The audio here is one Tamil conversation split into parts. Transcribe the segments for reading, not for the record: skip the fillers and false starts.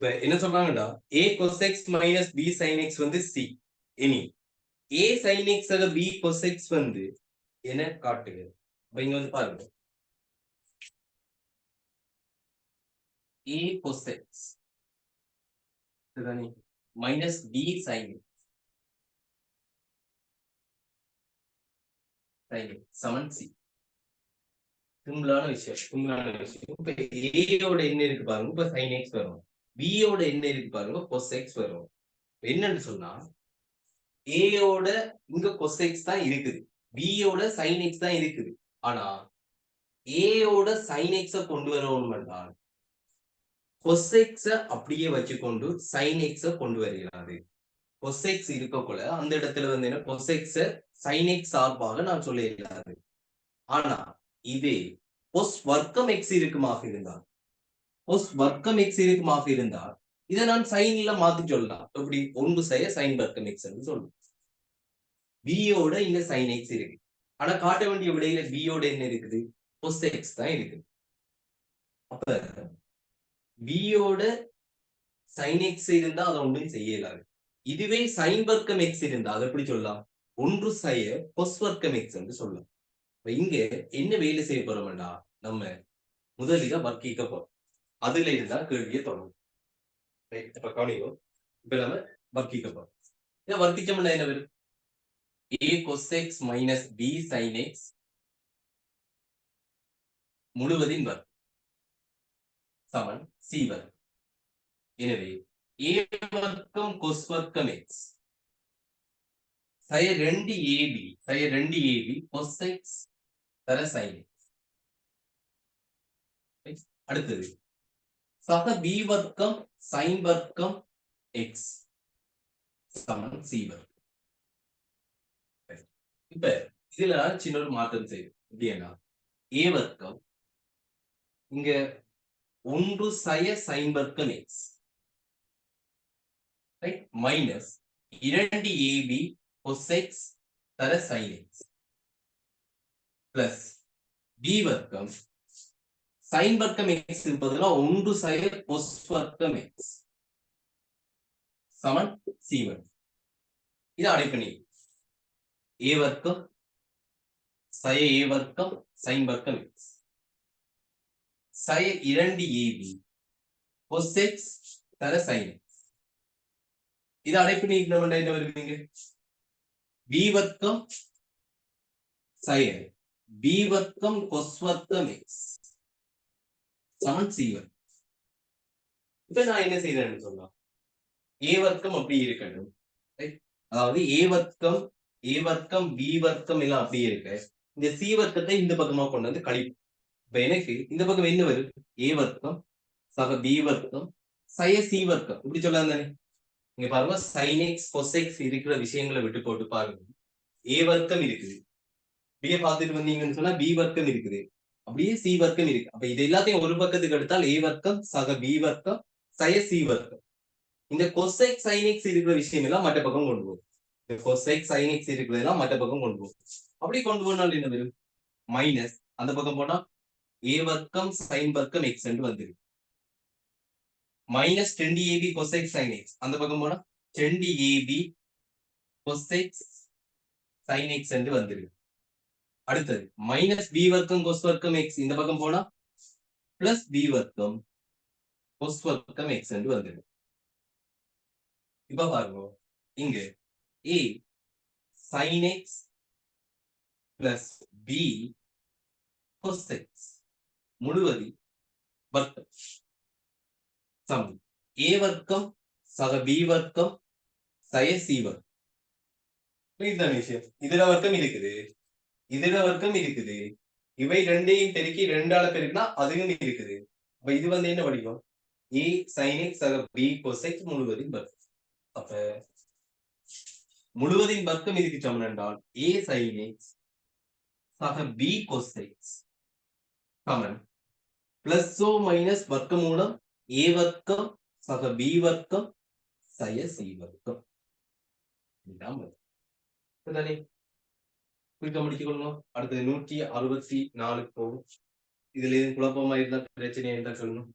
இப்ப என்ன சொல்றாங்கடா a cos x minus b sin x வந்து c. இனி a sin x ஆக b cos x வந்து என்ன காட்டுங்க. அப்ப இங்க வந்து பாருங்க. a cos x சரிதானே minus b sin x சமன் c. சிம்பிளான விஷயம். இப்ப a யோட என்ன இருக்கு பாருங்க. இப்ப sin x வரும். b யோட என்ன இருக்கு பாருங்க. cos x வரும். என்னன்னு சொன்னா a யோட இங்க cos x தான் இருக்குது. b யோட sin x தான் இருக்குது. ஆனா a யோட sin x கொண்டு வரணும் என்றால் cos x அப்படியே வச்சுக்கொண்டு sin x கொண்டு வருகிறாரு. cos x இருக்கக்குள்ள அந்த இடத்துல வந்து என்ன cos x sin x சார்பாக நான் சொல்லியிருக்காரு. ஆனா இதே cos வர்க்கம் x இருக்குமாக இருந்தால் cos வர்க்கம் x இருக்குமாக இருந்தால் இதை நான் சைன்ல மாத்தி சொல்லலாம். எப்படி 1 sin வர்க்கம் x என்று சொல்லலாம். b யோட இங்க sin x இருக்கு. ஆனா காட்ட வேண்டிய விடையில b யோட என்ன இருக்குது cos x தான் இருக்குது. அப்ப b யோட sin x இருந்தா அதை ஒன்றும் செய்யலாது. இதுவே sin வர்க்கம் x இருந்தா அதை எப்படி சொல்லலாம் 1 cos வர்க்கம் x என்று சொல்லலாம். இங்க என்ன வேலை செய்ய போறோம்டா நம்ம முதலில வர்க்கிக்க போறோம். அதுல இருந்தா கேள்வியை தொடரும். இப்ப கவனிக்கும். இப்ப நம்ம வர்க்கிக்க போறோம். இதை வர்க்கிச்சோம்னா என்ன வரும் a cos x minus b sin x முழுவதின் வர்க்கம் சமன் c வர்க்கம். எனவே a வர்க்கம் cos வர்க்கம் x sin 2ab cos x தர sin x. அடுத்தது சக b வர்க்கம் sin வர்க்கம் x சமன் c வர்க்கம். இப்ப இதுல சின்ன ஒரு மாற்றம் செய்யும். எப்படின்னா a வர்க்கம் இங்க 1 sin வர்க்கம் x right minus 2ab cos x தர sin x பிளஸ் b வர்க்கம் sin வர்க்கம் x இருப்பதுனா 1 sin cos வர்க்கம் x சமன் c வர்க்கம். இது அடைப்பணி a வர்க்கம் sin a வர்க்கம் sin வர்க்கம் x sin 2ab cos x தர sin x. இது அடைப்பணி என்ன வருவீங்க b வர்க்கம் sin b வர்க்கம் cos வர்க்கம் x சமன் c வர்க்கம். இப்ப நான் என்ன செய்யறேன்னு சொன்னா a வர்க்கம் அப்படி இருக்கட்டும். அதாவது a வர்க்கம் b வர்க்கம் எல்லாம் அப்படியே இருக்கு. இந்த c வர்க்கத்தை இந்த பக்கமா கொண்டு வந்து கழிப்போம். இப்ப எனக்கு இந்த பக்கம் என்ன வரும் a வர்க்கம் சக b வர்க்கம் சய c வர்க்கம் இப்படி சொல்லலாம் தானே. இங்க பாருங்க sin x cos x இருக்கிற விஷயங்களை விட்டு போட்டு பாருங்க. a வர்க்கம் இருக்குது. b பார்த்துட்டு வந்தீங்கன்னு சொன்னா b வர்க்கம் இருக்குது. அப்படியே c வர்க்கம் இருக்கு. அப்ப இது எல்லாத்தையும் ஒரு பக்கத்துக்கு எடுத்தால் a வர்க்கம் சக b வர்க்கம் சய c வர்க்கம். இந்த cos x sin x இருக்கிற விஷயம் எல்லாம் மற்ற பக்கம் கொண்டு போகும். இந்த cos x sin x இருக்கிறதெல்லாம் மற்ற பக்கம் கொண்டு போகும். அப்படி கொண்டு போனால் என்ன வரும் மைனஸ் அந்த பக்கம் போனா a வர்க்கம் sin வர்க்கம் x என்று வந்துருக்கு. Minus 20ab cos x sin x அந்த பக்கம் போனா 20ab cos x sin x என்று வந்துருக்கு. அடுத்தது மைனஸ் b வர்க்கம் cos வர்க்கம் x இந்த பக்கம் போனா பிளஸ் b வர்க்கம் cos வர்க்கம் x என்று வந்துருக்கு. இப்ப பாருங்க இங்க a sin x plus b cos x முழுவதி வர்க்கம் சமம் a வர்க்கம் சக b வர்க்கம் சய c வர்க்கம். இதுதான் விஷயம். இதுல வர்க்கம் இருக்குது இதுல வர்க்கம் இருக்குது. இவை ரெண்டையும் பெருக்கி 2ஆல பெருக்கினா அதுவும் இருக்குது. அப்ப இது வந்து என்ன வடிவம் a sin x சக b cos x முழுவதின் வர்க்கம். அப்ப முழுவதின் வர்க்கம் இதுக்கு சமம் என்றால் a sin x சக b cos x சமன் பிளஸ் ஓ மைனஸ் வர்க்கமூலம் a வர்க்கம் சக b வர்க்கம் சய c வர்க்கம். இதுதானே குறிக்க முடிச்சுக்கொள்ளணும். அடுத்தது 164 போகும். இதுல எதுவும் குழப்பமா இருந்தா பிரச்சனை இருந்தா சொல்லணும்.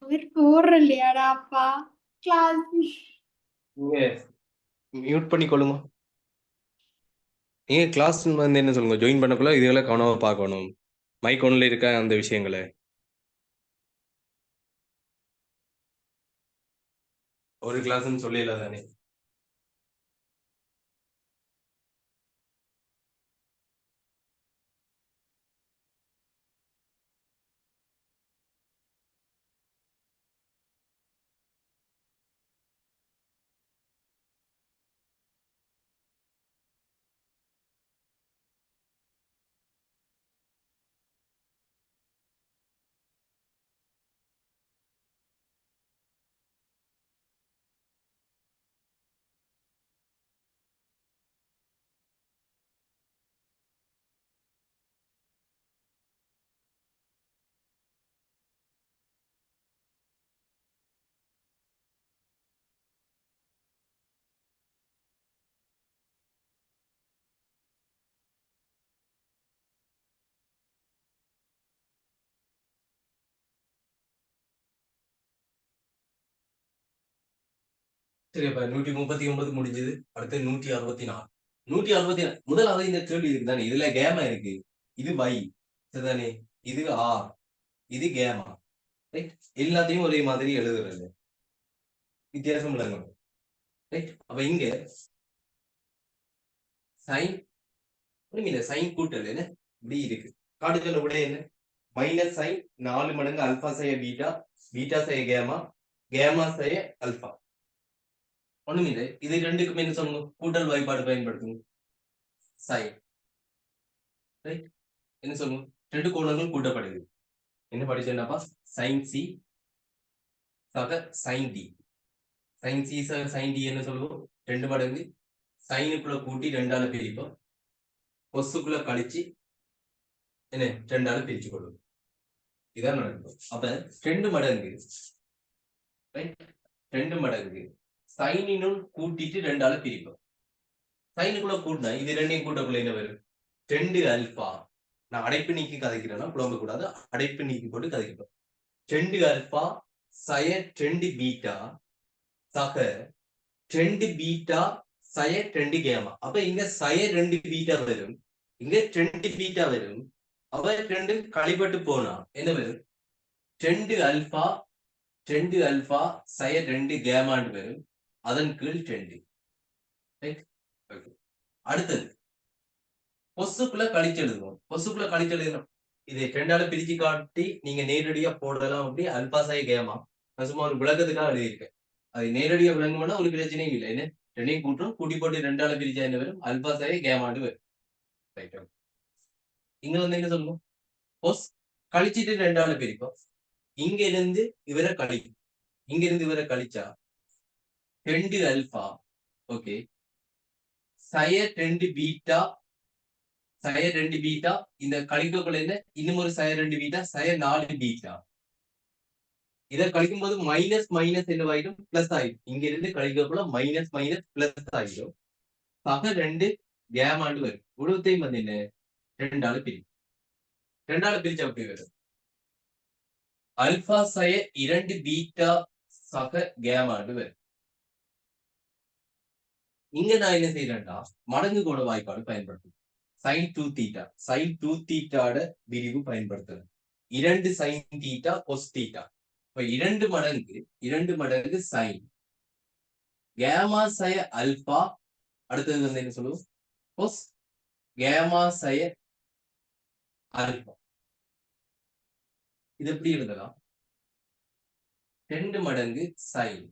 அவர் போறலையாடா அப்பா கிளாஸ் மியூட் பண்ணி கொள்ளுங்க. நீங்க கிளாஸ் வந்து என்ன சொல்லுங்க, ஜாயின் பண்ணக்குள்ள இதுகளை கவனமா பார்க்கணும். மைக் ஒன்ல இருக்க அந்த விஷயங்களை ஒரு கிளாஸ்ன்னு சொல்லல தானே. சரி, அப்ப 139 முடிஞ்சது. அடுத்து 164. 164 முதலாவது இந்த கேள்வி இருக்குதானே, இதுல கேமா இருக்கு, இது y சரிதானே, இது r, இது கேமா. ரைட், எல்லாத்தையும் ஒரே மாதிரி எழுதுறது, வித்தியாசம் விளங்கணும். ரைட், அப்ப இங்க சைன் இந்த சைன் கூட்டல் என்ன இப்படி இருக்கு. காட்டுதல் விட என்ன, மைனஸ் சைன் 4 மடங்கு அல்பா செய்ய பீட்டா, பீட்டா செய்ய கேமா, கேமா செய்ய அல்பா. ஒண்ணுமில்லை, இது ரெண்டுக்கும் என்ன சொல்லணும், கூட்டல் வாய்ப்பாடு பயன்படுத்தணும். சைன் ரைட், என்ன சொல்லணும், ரெண்டு கோணங்கள் கூட்டப்படுது. என்ன படிச்சேன்னாப்பா, சைன் சி சக சைன் டி. சைன் சி சக சைன் டி என்ன சொல்லுவோம், 2 மடங்கு சைனுக்குள்ள கூட்டி 2ஆல பிரிப்போம், கொசுக்குள்ள கழிச்சு என்ன 2ஆல பிரிச்சு கொள்ளும். இதான் நடக்கும். அப்ப 2 மடங்கு ரைட், 2 மடங்கு சைனினுள் கூட்டிட்டு 2ஆல பிரிப்போம். சைனுக்குள்ள கூட்டினா இது ரெண்டையும் கூட்டக்குள்ள என்ன வரும், 2 அல்பா. நான் அடைப்பு நீக்கி கதைக்கிறேன்னா குழம்பு கூடாது, அடைப்பு நீக்கி போட்டு கதைக்கிறோம். 2 அல்பா சய 2 பீட்டா சக 2 பீட்டா சய 2 கேமா. அப்ப இங்க சய 2 பீட்டா வரும், இங்க 2 பீட்டா வரும். அவ 2 கழிப்பட்டு போனா என்ன வரும், 2 அல்பா 2 அல்பா சய 2 கேமான்னு வரும். அதன் கீழ் 2. அடுத்தது பொசுக்குள்ள கழிச்சு எழுதுவோம். பொசுக்குள்ள கழிச்சு எழுதணும், இதை 2ஆல பிரிச்சு காட்டி நீங்க நேரடியா போடலாம். அப்படி அல்பா சய கேமா, நான் சும்மா ஒரு விளக்கத்துக்காக எழுதியிருக்கேன். அது நேரடியா விளங்கும்னா ஒரு பிரச்சனையும் இல்லை. என்ன, ரெண்டையும் கூட்டும், கூட்டி போட்டு 2ஆல பிரிச்சா என்ன வரும், அல்பா சய கேமாண்டு வரும். ரைட், இங்க வந்து என்ன சொல்லணும், பொஸ் கழிச்சிட்டு 2ஆல பிரிப்போம். இங்க இருந்து இவரை கழிக்கும், இங்க இருந்து இவரை கழிச்சா 2 அல்பா ஓகே சய 2 பீட்டா சய 2 பீட்டா. இந்த கழிக்கக்குள்ள என்ன, இன்னும் ஒரு சய 2 பீட்டா சய 4 பீட்டா. இதை கழிக்கும் போது மைனஸ் மைனஸ் என்னவாயிடும், பிளஸ் ஆயிடும். இங்க இருந்து கழிக்கக்குள்ள மைனஸ் மைனஸ் பிளஸ் ஆயிடும். சக 2 கேமாண்டு வரும். உழுவத்தையும் வந்து என்ன 2ஆல பிரிக்கும். 2ஆல பிரிச்சா அப்படி வரும், அல்பா சய 2 பீட்டா சக கேமாண்டு வரும். இங்க நான் என்ன செய்யறேன்டா, மடங்கு கோண வாய்ப்பாடு பயன்படுத்தும். சைன் 2 தீட்டா, சைன் 2 தீட்டாட விரிவு பயன்படுத்துறது. 2 சைன் தீட்டா கொஸ் தீட்டா. இப்ப 2 மடங்கு சைன் கேமா சய அல்பா. அடுத்தது வந்து என்ன சொல்லுவோம், கொஸ் கேமா சய அல்பா. இது எப்படி எழுதலாம், 2 மடங்கு சைன்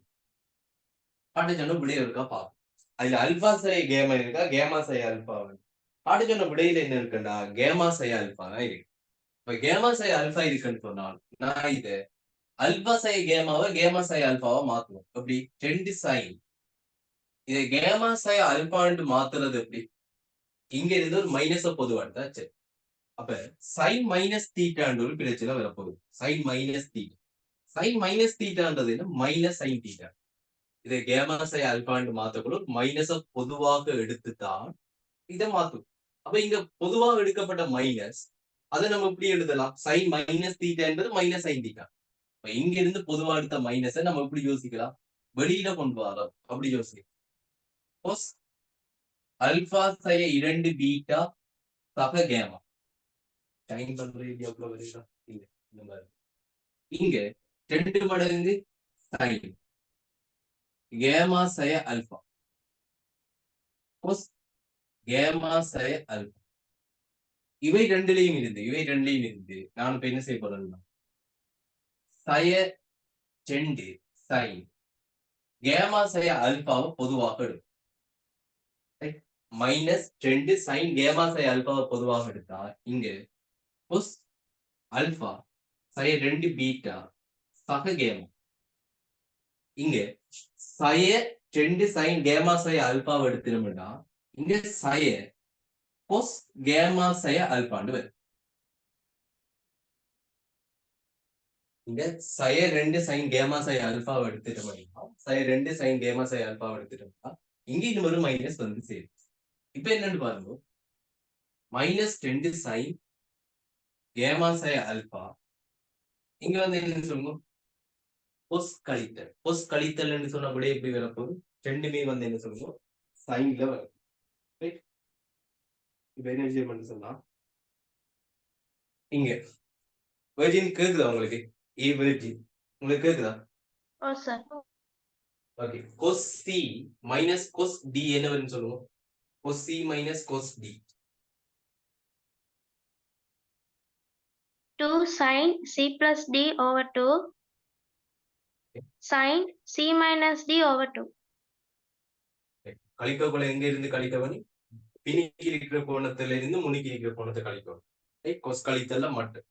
பாட்டு சொன்ன விடையை இருக்கா பார்ப்போம். அதுல அல்பா சய கேமா இருக்கா, கேமா சய அல்பா. பாட்டு சொன்ன விடையில என்ன இருக்குண்டா, கேமா சய அல்பா தான் இருக்கு. இப்ப கேமா சை அல்பா இருக்குன்னு சொன்னால் நான் இது அல்பா சை கேமாவை கேமா சை அல்பாவா மாத்துவோம். எப்படி, 2 சைன் இதை கேமா சை அல்பான்னு மாத்துறது எப்படி, இங்க இருந்து ஒரு மைனஸ பொதுவாட்டா. சரி, அப்ப சைன் மைனஸ் தீட்டான்ற ஒரு பிரச்சனை வரப்போகுது. Sine minus theta, sine minus தீட்டான்றது என்ன, மைனஸ் சைன் தீட்டா. இதை கேமா சை அல்பான்னு மாத்தக்கூட மைனஸ பொதுவாக எடுத்துத்தான் இதை மாத்தும். அப்ப இங்க பொதுவாக எடுக்கப்பட்ட மைனஸ், அதை நம்ம இப்படி எழுதலாம், சைன் மைனஸ் தீட்டா என்பது மைனஸ் சைன் தீட்டா. இங்க இருந்து பொதுவா எடுத்த மைனஸை நம்ம எப்படி யோசிக்கலாம், வெளியில கொண்டு வரோம் அப்படி யோசிக்கலாம். cos அல்பா சய 2 பீட்டா சக கேமா டைம் பண்றது எவ்வளவு வருஷம் இல்ல இந்த மாதிரி இங்க 2 மடங்கு சைன் கேமா சய அல்பா cos கேமா சய அல்பா இவை ரெண்டுலயும் இருந்து நான் இப்ப என்ன செய்ய போறேன்னா சய 2 சைன் கேமா சய அல்பாவை பொதுவாக எடுக்கும். -2 சைன் கேமா சய அல்பாவை பொதுவாக எடுத்தா இங்க cos அல்பா சய 2 பீட்டா சக கேமா இங்க சய 2 சைன் கேமா சய அல்பாவை எடுத்துட்டோம்னா இங்க சய cos கேமா சய அல்பான்னு வரும். இங்க சய 2 சைன் கேமா சய அல்பாவை எடுத்துட்டோம்னா சய 2 சைன் கேமா சய அல்பாவை எடுத்துட்டோம்னா இங்க இது ஒரு மைனஸ் வந்து சேரும். இப்ப என்னன்னு பாருங்க, -2 சைன் கேமா சய அல்பா இங்க வந்து என்ன சொல்லுங்க கொஸ் கழித்தல் சொன்னா கூட எப்படி வரப்போகுது, ரெண்டுமே வந்து என்ன சொல்லுவோம் சைன்ல வரும். இப்ப என்ன விஷயம் பண்ண சொன்னா இங்க வெர்ஜின் கேக்குதா உங்களுக்கு, வெர்ஜின் உங்களுக்கு கேக்குதா? ஓ sir. Okay, cos c minus cos d என்ன வரும்னு சொல்லுவோம், cos c minus cos d 2 sin c plus d over 2 sin c minus d over 2. கழிக்கக்குள்ள எங்க இருந்து கழிக்கவனி, பின்னிக்கு இருக்கிற கோணத்துல இருந்து முன்னிக்கு இருக்கிற கோணத்தை கழிக்கணும். கொஸ் கழித்தல்ல மட்டும்.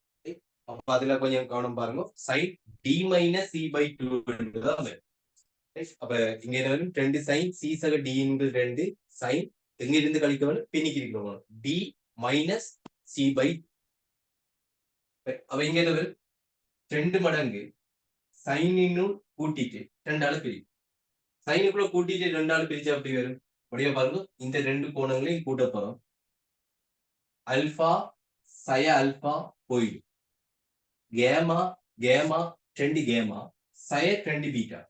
அப்ப அதுல கொஞ்சம் கவனம் பாருங்க, sin d minus c by 2 தான் வரும். அப்ப இங்க என்ன வரும், 2 sin c சக d ங்கிறது 2 sin எங்க இருந்து கழிக்கணும், பின்னிக்கு இருக்கிற கோணம் d minus c by. அப்ப இங்க என்ன வரும், 2 மடங்கு sin இன்னும் கூட்டிட்டு 2ஆல பிரிக்கும். சைனுக்குள்ள கூட்டிட்டு 2ஆல பிரிச்சா அப்படி வரும். அப்படியே பாருங்க, இந்த 2 கோணங்களையும் கூட்ட போறோம். அல்பா சய அல்பா போயிடும். கேமா கேமா 2 கேமா சய 2 பீட்டா.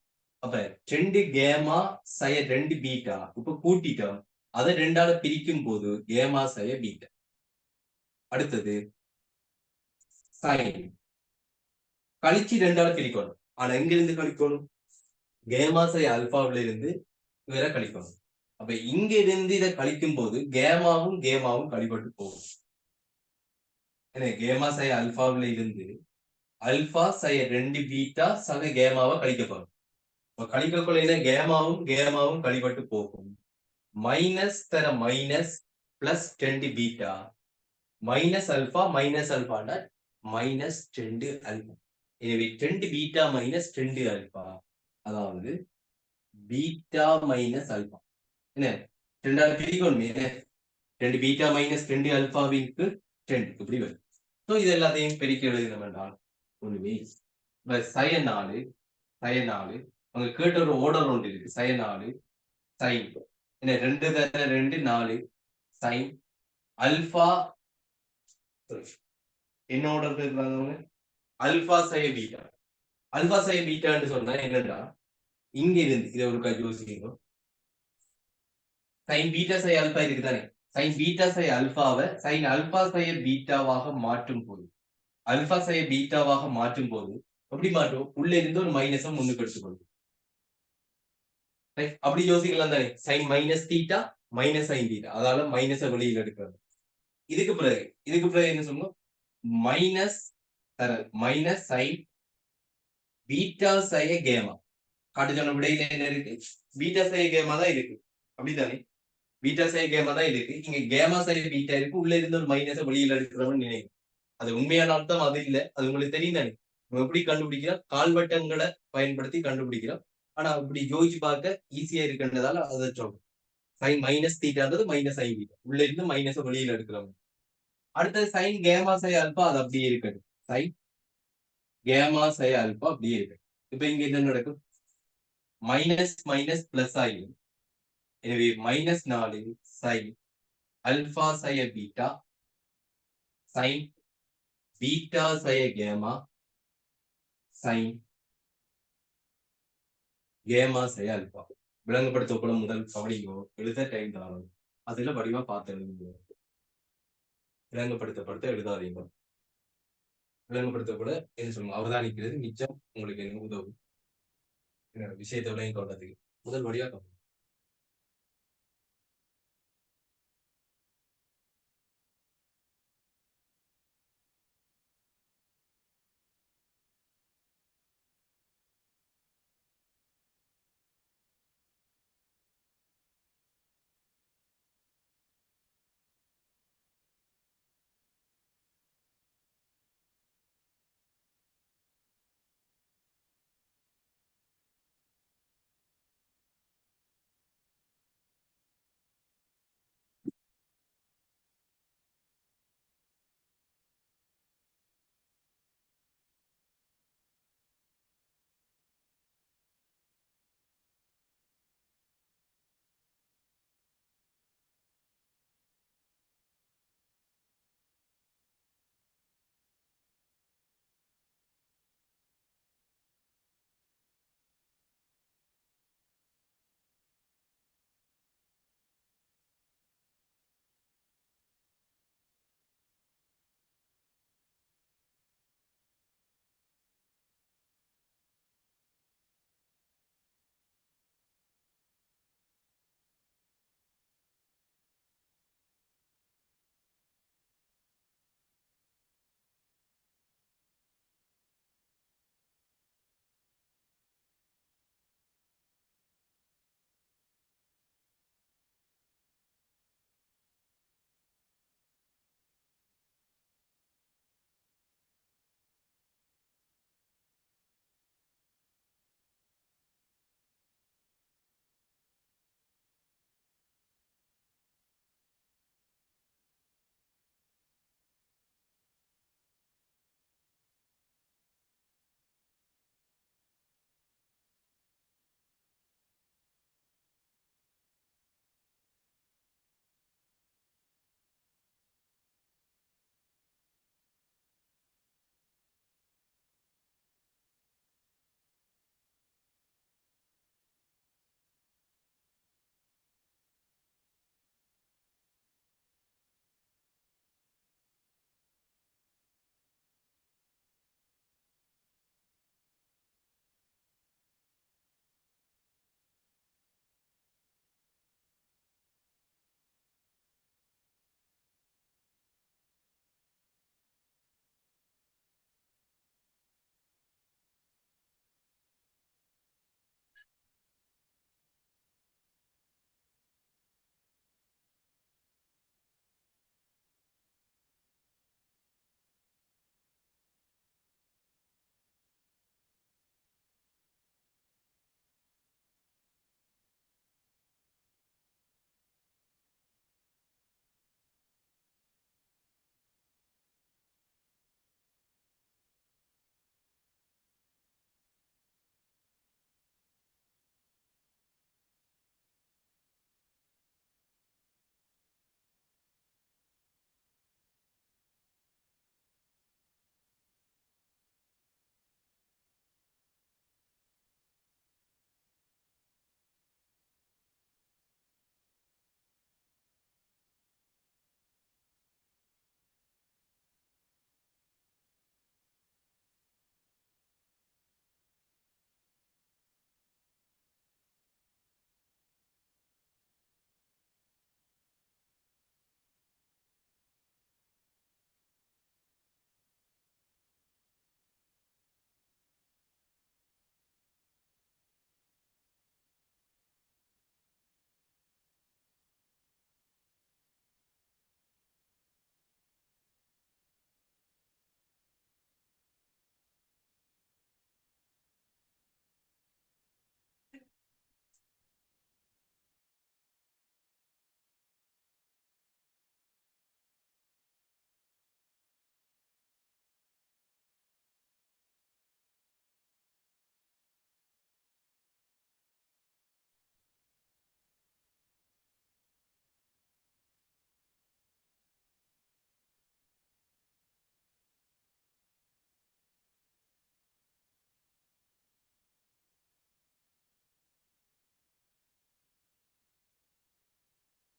அப்ப 2 கேமா சய 2 பீட்டா இப்ப கூட்டிட்டோம். அதை 2ஆல பிரிக்கும் போது கேமா சய பீட்டா. அடுத்தது சைன் கழிச்சு 2ஆல பிரிக்கணும். ஆனா எங்க இருந்து கழிக்கணும், கேமா சய அல்பாவில இருந்து வேற கழிக்கணும். அப்ப இங்க இருந்து இதை கழிக்கும் போது கேமாவும் கேமாவும் கழிப்பட்டு போகும். கேமா சய அல்பாவில இருந்து அல்பா சய 2 பீட்டா சக கேமாவை கழிக்கப்படும். கழிக்கக்குள்ள கேமாவும் கேமாவும் கழிப்பட்டு போகும். மைனஸ் தர minus plus 2 beta minus alpha minus 2 alpha. எனவே 2 பீட்டா மைனஸ் 2 அல்பா, அதாவது பீட்டா மைனஸ் அல்பா. என்ன 2ஆல பிரிக்கணுமே, 2 பீட்டா மைனஸ் 2 அல்பாவிற்கு 2 இப்படி வரும். ஸோ இது எல்லாத்தையும் பெருக்கி எழுதினோம் என்றால் ஒண்ணுமே சய 4 அவங்க கேட்ட ஒரு ஓர்டர் ஒன்று இருக்கு, சய 4 சைன் என்ன 2 தர 2 4 சைன் அல்பா என்ன ஓர்டர் இருக்கிறாங்க, அல்பா சய பீட்டா. அல்பா சய பீட்டான்னு சொன்னா என்னன்னா இங்க இருந்து இதை ஒரு யோசிக்கணும், சைன் பீட்டா சை அல்பா இருக்குதானே, சைன் பீட்டா சை அல்பாவை சைன் அல்பா சைய பீட்டாவாக மாற்றும் போது எப்படி மாற்றும், உள்ள இருந்து ஒரு மைனஸை முன்னுக்கு எடுத்துக்கொள்ளும். அப்படி யோசிக்கலாம் தானே, sine minus theta minus sine theta, அதால மைனஸை வெளியில் எடுக்கிறது. இதுக்கு பிறகு என்ன சொல்லணும், மைனஸ் சைன் பீட்டா சைய கேமா காட்டு சொன்ன விடையில என்ன இருக்கு, பீட்டா சைய கேமா தான் இருக்கு. அப்படித்தானே, பீட்டா சை கேமா தான் இருக்கு. இங்க கேமா சை பீட்டா இருக்கு, உள்ள இருந்து ஒரு மைனஸை வெளியில எடுக்கிறவன் நினைக்கும். அது உண்மையான அர்த்தம் அது இல்ல, அது உங்களுக்கு தெரியும் தானே. நம்ம எப்படி கண்டுபிடிக்கிறோம், கால்வட்டங்களை பயன்படுத்தி கண்டுபிடிக்கிறோம். ஆனா அப்படி யோசிச்சு பார்க்க ஈஸியா இருக்குன்றதால அதை சொல்றோம். சைன் மைனஸ் தீட்டான்றது மைனஸ் சைன் பீட்டா, உள்ள இருந்து மைனஸை வெளியில எடுக்கிறவங்க. அடுத்தது சைன் கேமா சை அல்பா, அது அப்படியே இருக்கட்டும். சைன் கேமா சை அல்பா அப்படியே இருக்கட்டும். இப்ப இங்க என்ன நடக்கும், மைனஸ் மைனஸ் பிளஸ் ஆகிடும். எனவே -4 சைன் அல்பா சய பீட்டா சைன் பீட்டா சய கேமா சைன் கேமா செய்ய அல்பா விளங்கப்படுத்தப்பட முதல் கவனிங்கோ எழுத டைம் தானும் அதுல வடிவா பார்த்து எழுதுங்க விளங்கப்படுத்தப்படுத்த எழுதாதீங்க விளங்கப்படுத்தப்பட என்ன சொல்லுங்க அவதானிக்கிறது மிச்சம் உங்களுக்கு என்ன உதவும் விஷயத்தை விளங்கி கொண்டதுக்கு முதல் வழியா கவனிங்க.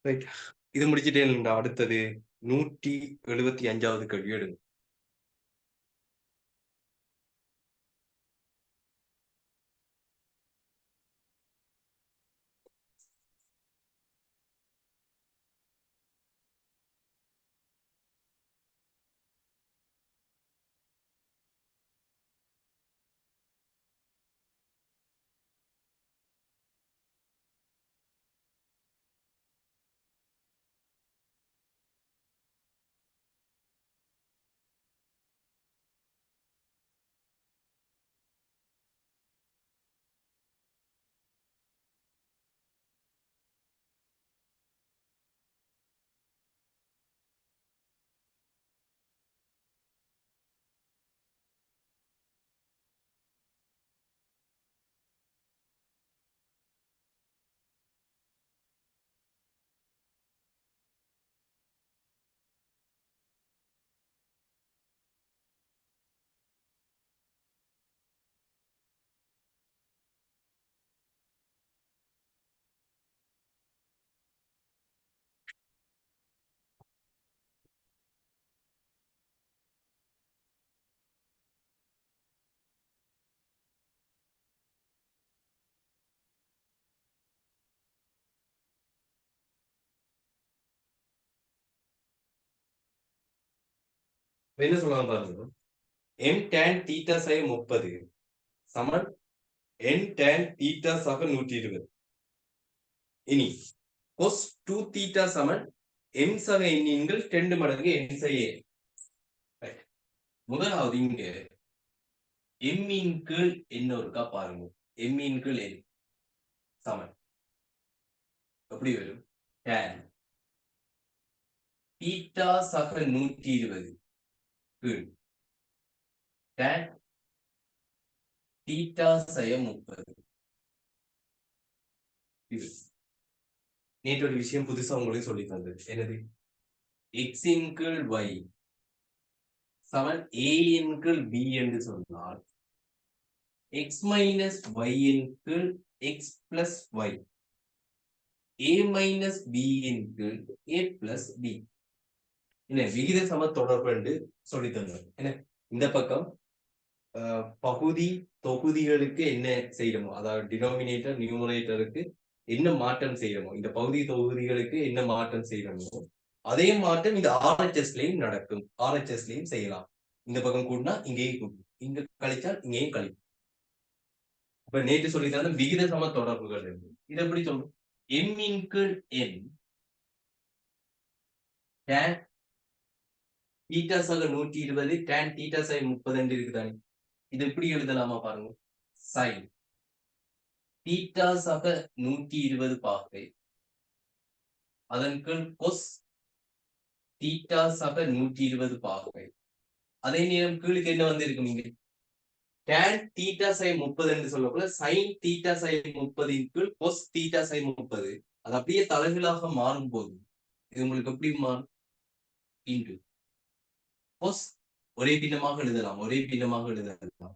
ரைட். இது முடிச்சிட்டேன்டா. அடுத்தது 175வது கேள்வி எடுங்க. என்ன சொல்லலாம் பாருங்க. m tan தீட்டா சக 30 சமன் n tan தீட்டா சக 120. இனி cos 2 தீட்டா சமன் m சக எண்ணின்கள் 2 மடங்கு n சக a. Right. முதலாவது இங்க m இன் கீழ் என்ன இருக்கா பாருங்க. m இன் கீழ் n சமன் எப்படி வரும்? tan தீட்டா சக 120 கீழ் tan தீட்டா சக 30. இது நேற்று ஒரு விஷயம் புதுசா உங்களுக்கு சொல்லி தந்தது. என்னது? x இன் கீழ் y சமன் a இன் கீழ் b என்று சொன்னால் x மைனஸ் y இன் கீழ் x plus y a minus b இன் கீழ் a பிளஸ் b. என்ன விகித சம தொடர்பு என்று சொல்லி தந்தார். என்ன இந்த பக்கம் பகுதி தொகுதிகளுக்கு என்ன செய்யணுமோ, அதாவது டினோமினேட்டர் நியூமரேட்டருக்கு என்ன மாற்றம் செய்யணுமோ, இந்த பகுதி தொகுதிகளுக்கு என்ன மாற்றம் செய்யணுமோ அதே மாற்றம் இந்த RHSலயும் நடக்கும். RHSலயும் செய்யலாம். இந்த பக்கம் கூட்டினா இங்கேயும் கூடும், இங்க கழிச்சால் இங்கேயும் கழிக்கும். இப்ப நேற்று சொல்லி தந்த விகித சம தொடர்புகள் இருக்கு. இது எப்படி சொல்றோம்? m இன் கீழ் n tan தீட்டா சக 120 tan தீட்டா சக 30 இருக்குதானே. இது எப்படி எழுதலாமா பாருங்க. sin தீட்டா சக 120 பாகை அதன் கீழ் cos தீட்டா சக 120 பாகை. அதே நேரம் கீழுக்கு என்ன வந்திருக்கும் இங்க? tan தீட்டா சை 30 என்று சொல்லக்கூட sin தீட்டா சை 30 இன் கீழ் cos தீட்டா சை 30. அது அப்படியே தலைகீழாக மாறும் போது இது உங்களுக்கு எப்படி மாறும்? இன்டு cos ஒரே பின்னமாக எழுதலாம், ஒரே பின்னமாக எழுதலாம்.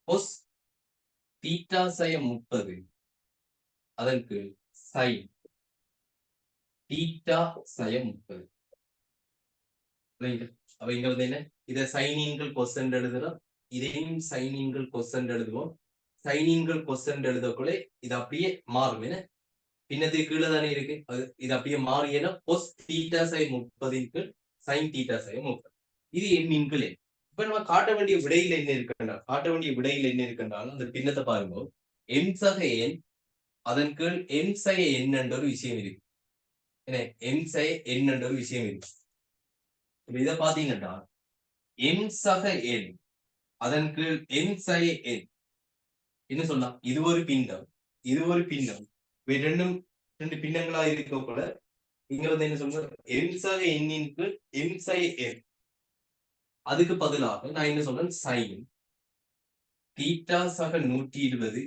cos தீட்டா சை 30 அதன் கீழ் sin தீட்டா சை 30. அப்ப இங்க வந்து என்ன? இதை சைனின்கள் கொஸ்டன் எழுதுறோம், இதையும் சைனின்கள் கொஸ்டன் எழுதுவோம். சைனின்கள் கொஸ்டன் எழுதக்குள்ள இது அப்படியே மாறும். என்ன பின்னத்துக்கு கீழே தானே இருக்கு, அது இது அப்படியே மாறியனா cos theta psi 30 sin theta psi 30. இது எண்ணின்கள். இப்ப நம்ம காட்ட வேண்டிய விடையில் என்ன இருக்குன்னா, காட்ட வேண்டிய விடையில் என்ன இருக்குன்றாலும் அந்த பின்னத்தை பாருங்க. m சக n அதன் கீழ் m சை n என்ற ஒரு விஷயம் இருக்கு. என்ன m சை n என்ற ஒரு விஷயம் இருக்கு. இப்ப இதை பாத்தீங்கன்னா m சக n அதன் கீழ் m சை n என்ன சொல்லலாம்? இது ஒரு பின்னம், இது ஒரு பின்னம். இவை ரெண்டு பின்னங்களா இருக்க கூட இங்க வந்து என்ன சொல்ற? m சக n இன் கீழ் m சை n. அதுக்கு பதிலாக நான் என்ன சொல்றேன்? sin தீட்டா சக 120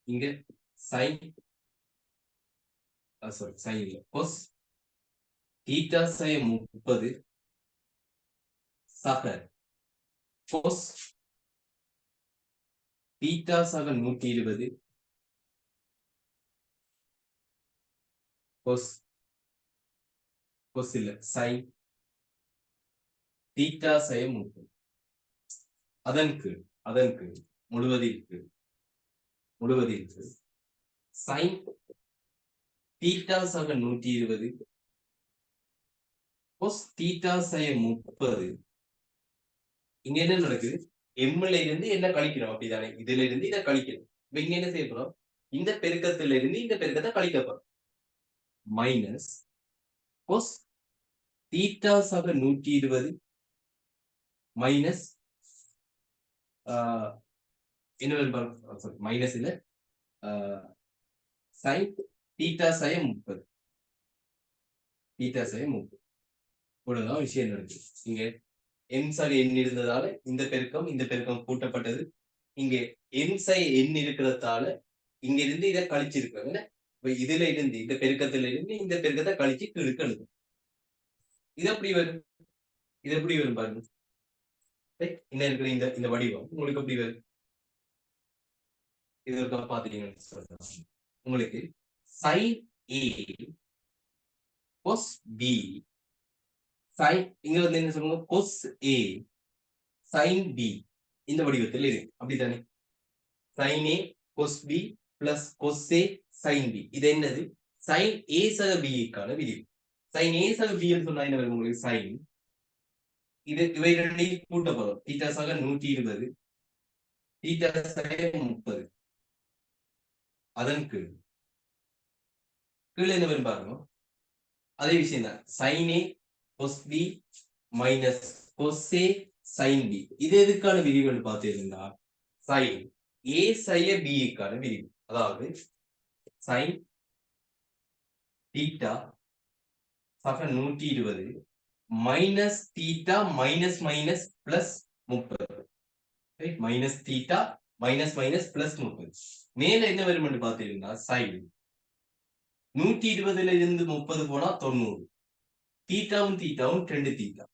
இங்க sin sin இல்ல cos தீட்டா சை 30 சக cos தீட்டா சக 120 கொஸ் கொஸ் இல்ல சைன் தீட்டா சய 30 அதன் கீழ் முழுவதிற்கு சைன் தீட்டா சக 120 கொஸ் தீட்டா சய 30. இங்க என்ன நடக்குது? எம்ல இருந்து என்ன கழிக்கிறோம் அப்படிதானே? இதுல இருந்து இதை கழிக்கணும். இப்ப இங்க என்ன செய்ய போறோம்? இந்த பெருக்கத்துல இருந்து இந்த பெருக்கத்தை கழிக்க போறோம். மைனஸ் கொஸ் தீட்டா சக 120 மைனஸ் என்ன வரும்? மைனஸ் இல்ல சைன் தீட்டா சய 30 இவ்வளவுதான் விஷயம் நடக்குது. இங்க என் சக எண் இருந்ததால இந்த பெருக்கம் கூட்டப்பட்டது. இங்க என் சை எண் இருக்கிறதால இங்க இருந்து இதை கழிச்சிருக்காங்க. இப்ப இதுல இருந்து இந்த பெருக்கத்துல இருந்து இந்த பெருக்கத்தை கழிச்சு கீழுக்கு எழுதும். இது எப்படி வரும் பாருங்க. என்ன இருக்கிற இந்த வடிவம் உங்களுக்கு எப்படி வரும்? இது பாத்தீங்கன்னா உங்களுக்கு sin A cos B sin இங்க வந்து என்ன சொல்லுங்க? cos A sin B இந்த வடிவத்தில் இருக்கு. அப்படித்தானே? sin A cos B plus cos A sin B. இது என்னது? sin A சக B க்கான விதி. sin A சக B ன்னு சொன்னா என்ன வரும் உங்களுக்கு? sin இவை ரெண்டையும் கூட்ட போறோம். தீட்டா சக 120 தீட்டா சக 30 அதன் கீழ் என்ன வரும் பாருங்க. அதே விஷயம் தான். sin A cos B minus cos A sin B. இது எதுக்கான விதிகள் பார்த்தீங்கன்னா sin A சய B க்கான விதி. அதாவது sin தீட்டா சக 120 minus theta minus minus plus 30. Minus theta minus minus plus 30. மேல என்ன வரும் பார்த்தீங்கன்னா sin 120ல இருந்து 30 போனா 90. தீட்டாவும் 2 தீட்டா.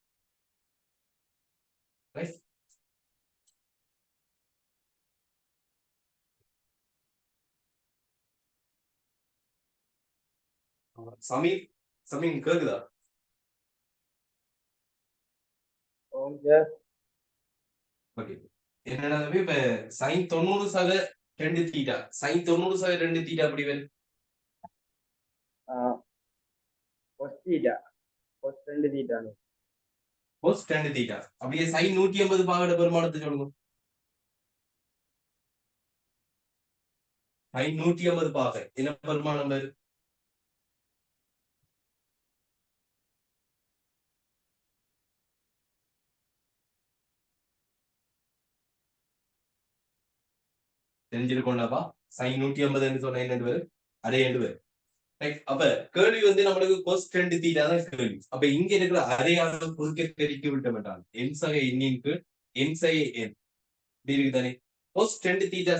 சமீர் கேக்குதா? ஓகே. என்னன்னா இப்ப sin 90 சக 2 தீட்டா sin 90 சக 2 தீட்டா அப்படி வரும். cos theta cos 2 theta cos 2 theta. அப்படியே sin 180 பாகட பெருமானத்தை சொல்லுங்க. sin 180 பாக என்ன பெருமானம் வரும்? தெரிஞ்சிருக்கோம்டாப்பா. sin 180 சொன்ன என்ன வரும்? அதே என்று வரும். அப்ப கேள்வி வந்து நம்மளுக்கு cos 2 தீட்டா தான் கேள்வி. அப்ப இங்க இருக்கிற அரையாக குறுக்க பெருக்கி விட்ட மாட்டாங்க. என் சக எண்ணின் கீழ் என் சக எண் இப்படி இருக்குதானே? cos 2 தீட்டா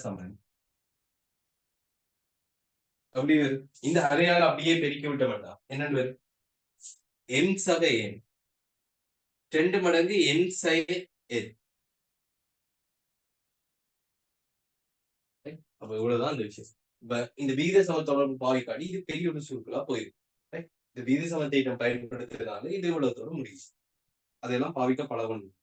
சமன் அப்படி வரும். இந்த அரையாக அப்படியே பெருக்கி விட்ட மாட்டான். என்னன்னு வரும்? என் சக எண் 2 மடங்கு என் சக எண். அப்ப இவ்வளவுதான் இந்த விஷயம். இப்ப இந்த விகித சமத்தொடர்பு பாவிக்காடி இது பெரிய ஒரு சுருக்களா போயிருக்கு. இந்த விகித சமத்தை பயன்படுத்துறதுனால இது இவ்வளவு முடியும். அதெல்லாம் பாவிக்க பழகணும்.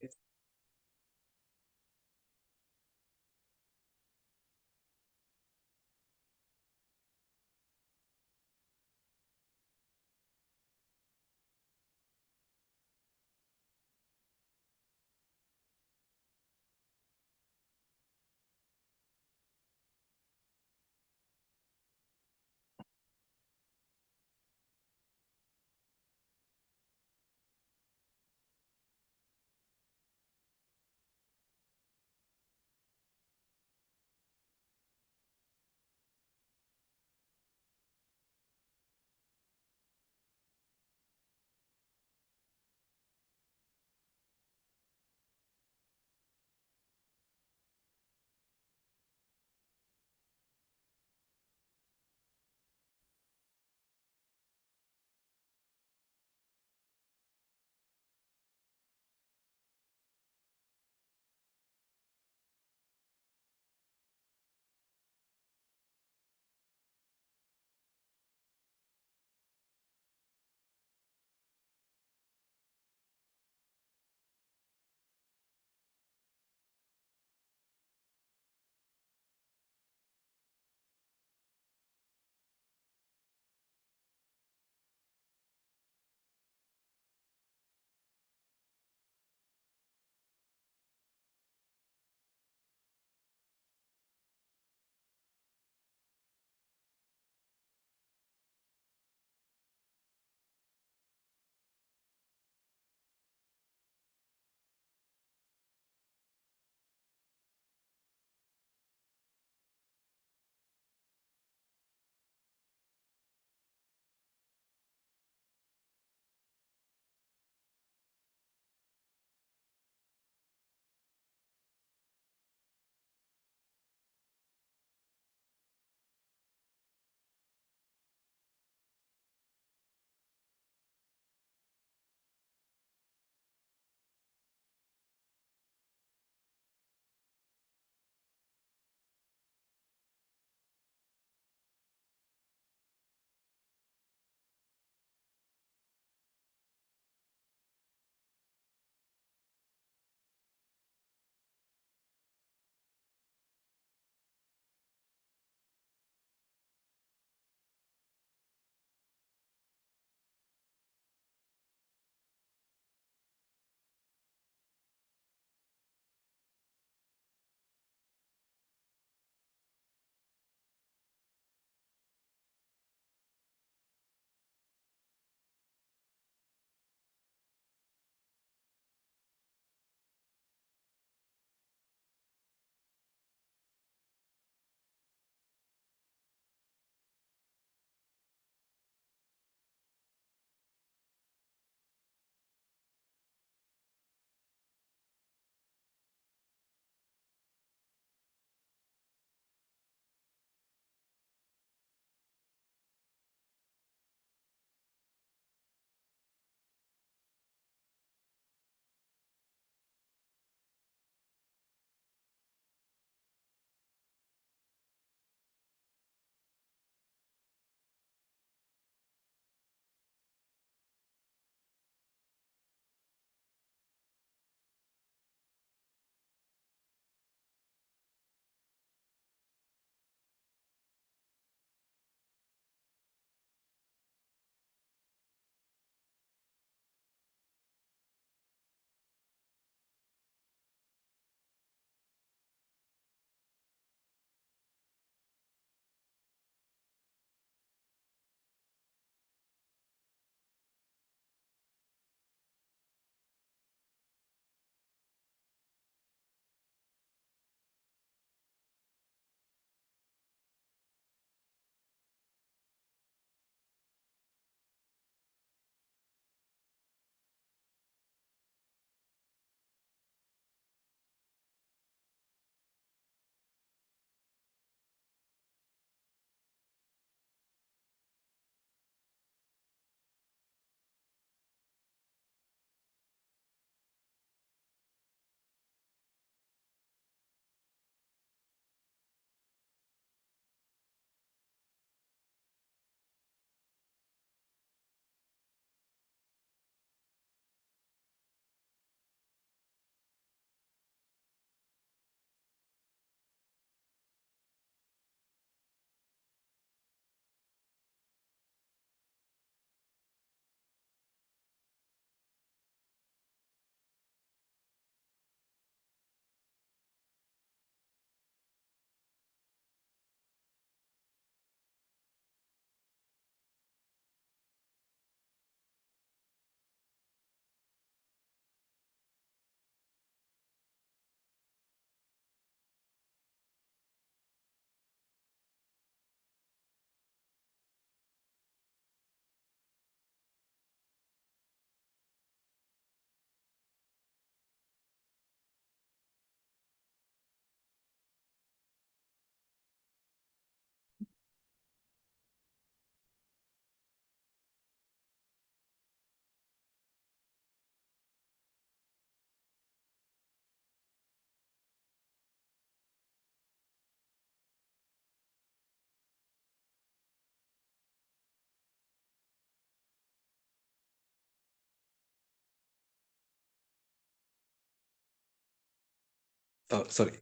சாரி.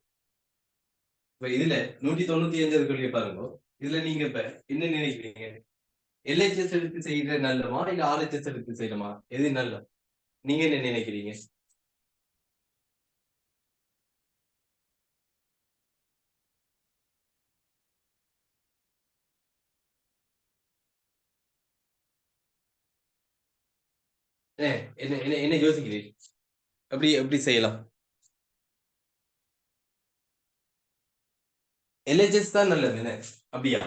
இப்ப இதுல 195 கேள்வி பாருங்க. இதுல நீங்க இப்ப என்ன நினைக்கிறீங்க? எல்ஹெச்எஸ் எடுத்து செய்யற நல்லமா இல்ல ஆர்ஹெச்எஸ் எடுத்து செய்யணுமா? எது நல்ல? நீங்க என்ன நினைக்கிறீங்க? என்ன என்ன என்ன யோசிக்கிறீங்க? எப்படி எப்படி செய்யலாம்? எல்ஹெச்எஸ் தான் நல்லது என்ன? அப்படியா?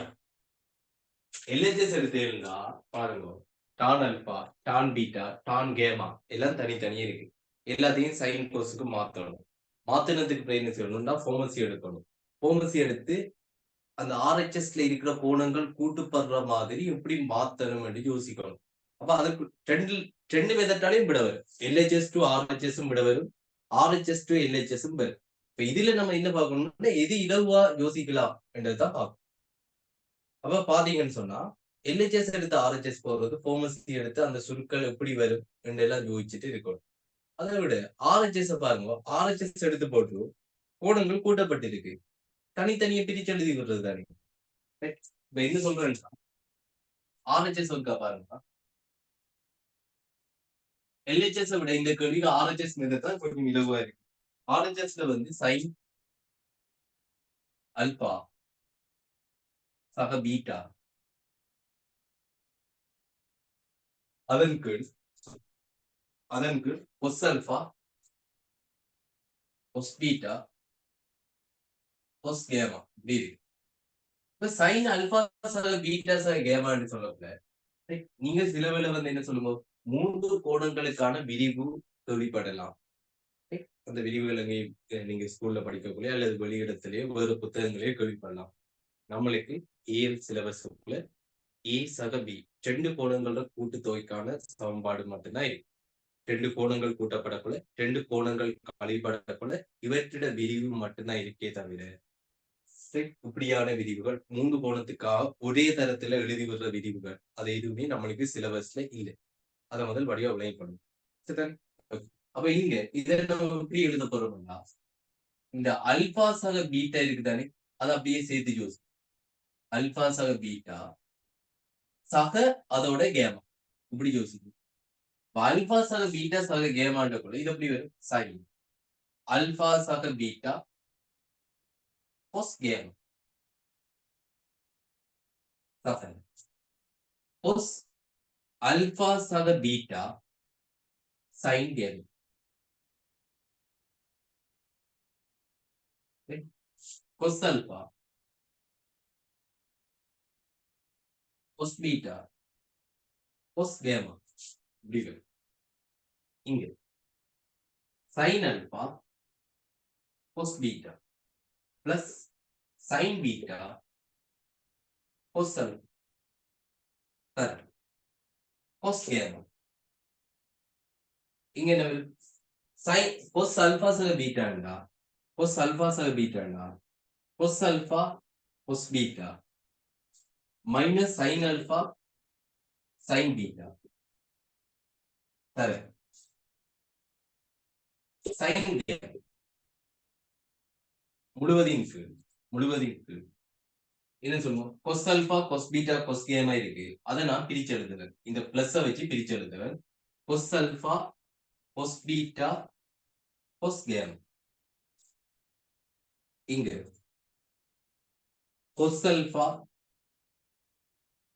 எல்ஹெச்எஸ் எடுத்தீங்கன்னா பாருங்க, tan alpha, tan beta, tan gamma எல்லாம் தனித்தனியே இருக்கு. எல்லாத்தையும் சைன் கோர்ஸுக்கு மாத்தணும். மாத்தினதுக்கு அப்புறம் என்ன செய்யணும்னா ஃபார்மசி எடுக்கணும். ஃபார்மசி எடுத்து அந்த ஆர்ஹெச்எஸ்ல இருக்கிற கோணங்கள் கூட்டுப்படுற மாதிரி எப்படி மாத்தணும் என்று யோசிக்கணும். அப்ப அதுக்கு ரெண்டு மெத்தட்டாலையும் விட வரும். எல்ஹெச்எஸ் டு ஆர்ஹெச்எஸும் விட வரும். ஆர்ஹெச்எஸ் டு எல்ஹெச்எஸும் வரும். இப்ப இதுல நம்ம என்ன பார்க்கணும்னா எது இலகுவா யோசிக்கலாம் என்றதுதான் பார்க்கணும். அப்ப பாத்தீங்கன்னு சொன்னா எல்ஹெச்எஸ் எடுத்து ஆர்ஹெச்எஸ் போடுறது, ஃபார்மசி எடுத்து அந்த சுருக்கள் எப்படி வரும் என்றெல்லாம் யோசிச்சுட்டு இருக்கணும். அதை விட ஆர்ஹெச்எஸ் பாருங்க, ஆர்ஹெச்எஸ் எடுத்து போட்டு கோணங்கள் கூட்டப்பட்டிருக்கு. தனித்தனியே பிரிச்சு எழுதி விடுறது தானே. இப்ப என்ன சொல்றேன்னா ஆர்ஹெச்எஸ் இருக்கா பாருங்க, எல்ஹெச்எஸ் விட இந்த கேள்விக்கு ஆர்ஹெச்எஸ் மெத்தட் தான் கொஞ்சம் இலகுவா இருக்கு. ஆர்ஹெச்எஸ்ல வந்து சைன் அல்பா சக பீட்டா அதன் கீழ் கொஸ் அல்பா கொஸ் பீட்டா கொஸ் கேமா இப்படி இருக்கு. இப்ப சைன் அல்பா சக பீட்டா சக கேமான்னு சொல்லல. நீங்க சில வேளை வந்து என்ன சொல்லுங்க, 3 கோணங்களுக்கான விரிவு கேள்விப்படலாம். அந்த விரிவுகள் நீங்க ஸ்கூல்ல படிக்கக்கூடிய அல்லது வெளியிடத்திலேயோ வேறு புத்தகங்களையோ கேள்விப்படலாம். நம்மளுக்கு ஏஎல் சிலபஸ்க்குள்ள ஏ சக பி 2 கோணங்களோட கூட்டு தொகைக்கான சமன்பாடு மட்டும்தான் இருக்கு. 2 கோணங்கள் கூட்டப்படக்குள்ள 2 கோணங்கள் கழிப்படக்குள்ள இவற்றிட விரிவு மட்டும்தான் இருக்கே தவிர இப்படியான விரிவுகள் 3 கோணத்துக்காக ஒரே தரத்துல எழுதி வர்ற விரிவுகள் அது எதுவுமே நம்மளுக்கு சிலபஸ்ல இல்லை. அதை முதல் வடிவா விளையப்படும். அப்ப இங்க இதை நம்ம எப்படி எழுத போறோம்னா இந்த அல்பா சக பீட்டா இருக்குதானே, அதை அப்படியே சேர்த்து யோசி. அல்பா சக பீட்டா சக அதோட கேமா இப்படி யோசிக்கும். அல்பா சக பீட்டா சக கேமான்ற கூட இது எப்படி வரும்? சைன் அல்பா சக பீட்டா கொஸ் கேமா கொஸ் அல்பா சக பீட்டா சைன் கேமா. கொஸ் அல்பா கொஸ் பீட்டா கொஸ் கேமா இப்படி வரும். இங்க sin alpha cos beta plus sin beta cos alpha cos gamma. இங்க என்ன sin cos alpha சக பீட்டாண்டா cos alpha சக பீட்டாண்டா cos alpha cos beta minus sin alpha sin beta தர sin gamma முழுவதின் கீழ் என்ன சொல்லுவோம், cos alpha cos beta cos gamma இருக்கு. அதை நான் பிரிச்சு எழுதுறேன். இந்த பிளஸ் வச்சு பிரிச்சு எழுதுறேன். cos alpha cos beta cos gamma. இங்க cos alpha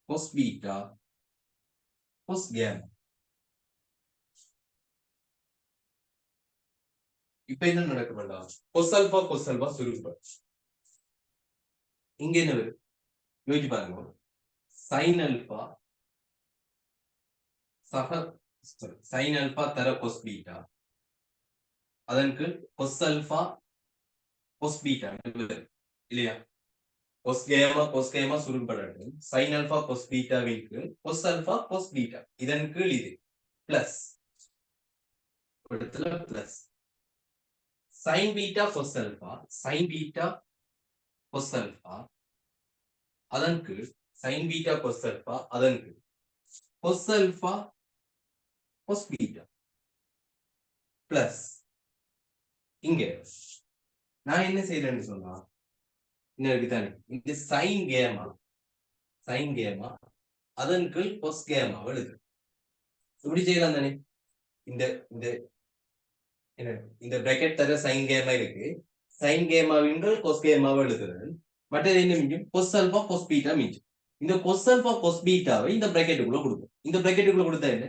cos beta cos gamma. இப்ப என்ன நடக்க வேண்டாம், cos alpha சுருங்க. இங்க என்ன வரும் யோசிச்சு பாருங்க, sin alpha சக sin alpha தர cos beta அதற்கு cos alpha cos beta இல்லையா. cos gamma சுருங்கப்படட்டும். sin alpha cos beta விற்கு cos alpha cos beta இதன் கீழ் இது பிளஸ் இடத்துல plus sin beta cos alpha sin beta cos alpha அதன் கீழ் sin beta cos alpha அதன் கீழ் cos alpha cos beta plus இங்க நான் என்ன செய்யறேன்னு சொன்னா என்ன இருக்குதானே இந்த சைன் கேமா அதன் கீழ் கொஸ் கேமா எழுது இப்படி செய்யலாம் தானே இந்த இந்த என்ன இந்த பிராக்கெட் தர சைன் கேமா இருக்கு சைன் கேமாவின் கொஸ் கேமாவை எழுதுறது மற்றது என்ன மிஞ்சும் கொஸ் அல்பா கொஸ் பீட்டா மிஞ்சும் இந்த கொஸ் அல்பா கொஸ் பீட்டாவை இந்த பிராக்கெட்டுக்குள்ள கொடுக்கும் இந்த பிராக்கெட்டுக்குள்ள கொடுத்தா என்ன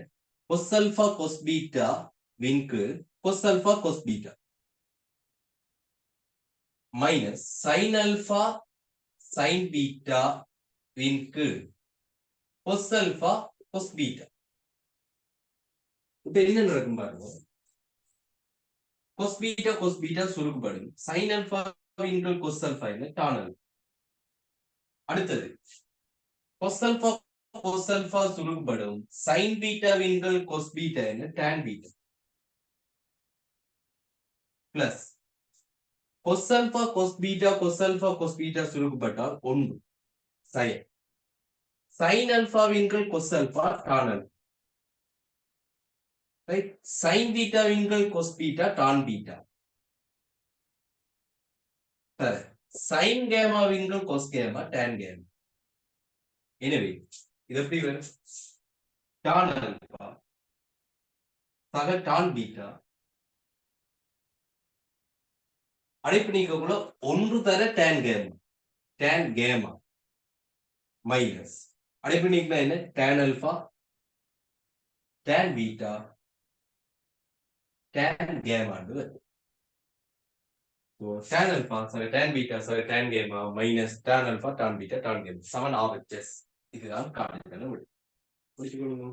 கொஸ் அல்பா கொஸ் பீட்டா வின்கு cos alpha cos beta minus sine alpha sine beta வின்கு கொஸ் அல்பா கொஸ் பீட்டா இப்ப என்ன நடக்கும் பாருங்க கொஸ் பீட்டா சுருக்குப்படும் சைன் அல்பா வின்கு கொஸ் அல்பா என்ன டான் அல்பா அடுத்தது கொஸ் அல்பா சுருக்குப்படும் சைன் பீட்டா வின்கள் கொஸ் பீட்டா என்ன tan beta plus cos alpha cos beta சுருக்குப்பட்டால் ஒன்று சைன் அல்பா வின்கள் cos alpha tan alpha right sine beta வின்கள் கொஸ் பீட்டா டான் பீட்டா சரி சைன் கேமா வின்கள் கொஸ் கேமா டான் கேமா எனவே இது எப்படி வரும் டான் அல்பா சக டான் பீட்டா அடைப்பு நீக்கக்குள்ள ஒன்று தர டான் கேமா மைனஸ் அடைப்பு நீக்கினா என்ன tan alpha tan beta tan கேமாண்டு வருது tan alpha sorry tan beta sorry tan gamma minus tan alpha tan beta tan gamma சமன் RHS இதுதான் காரணம் முடிச்சுக்கொள்ளுங்க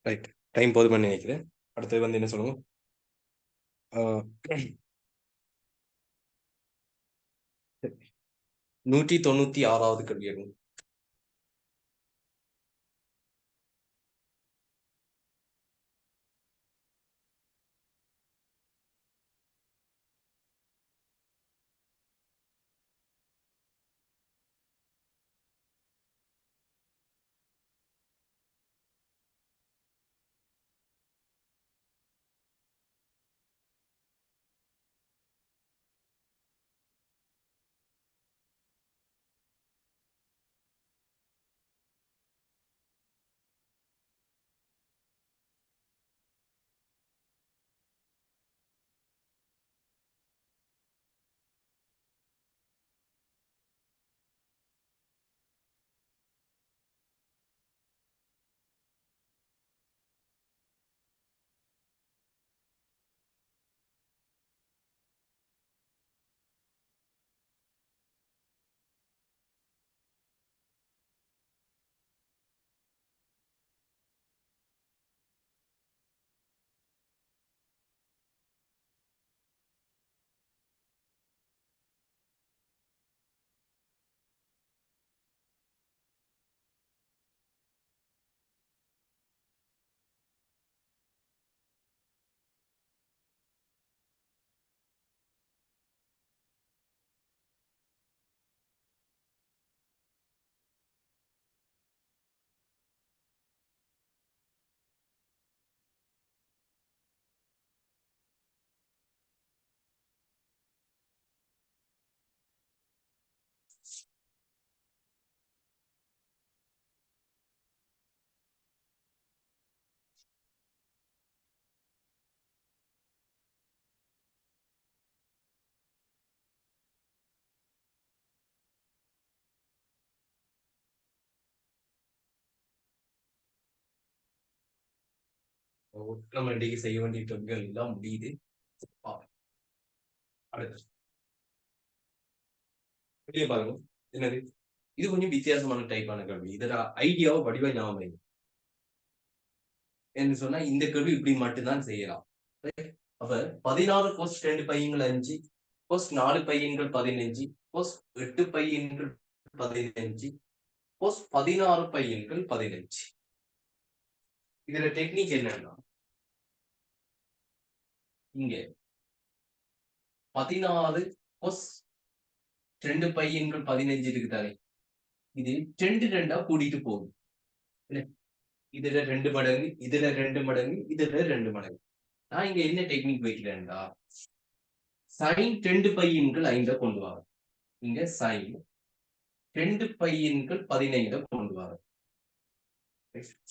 ரைட், டைம் போதுமான்னு நினைக்கிறேன். அடுத்தது வந்து என்ன சொல்லுங்க? 196வது கேள்வி எடுங்க. நம்ம இன்னைக்கு செய்ய வேண்டிய கேள்விகள் எல்லாம் முடியுது. அடுத்து வெளியே பாருங்க. என்னது இது? கொஞ்சம் வித்தியாசமான டைப்பான கேள்வி. இதோட ஐடியாவை வடிவா ஞாபகம் என்று சொன்னா இந்த கேள்வி இப்படி மட்டும்தான் செய்யலாம். அப்ப 16 கோஸ் 2 பையன்கள் 5, கோஸ் 4 பையன்கள் 15, கோஸ் 8 பையன்கள் 15, கோஸ் 16 பையன்கள் 15. இதுல டெக்னிக் என்னன்னா, இங்க 14 கோஸ் 2 பையன்கள் 15 இருக்கு தானே, இது 2 2 கூட்டிட்டு போகும். இதுல 2 மடங்கு, இதுல 2 மடங்கு, இதுல 2 மடங்கு. நான் இங்க என்ன டெக்னிக் வைக்கிறேன்டா, சைன் 2 பையன்கள் 5 கொண்டு வாங்க. இங்க சைன் 2 பையன்கள் 15 கொண்டு வாங்க.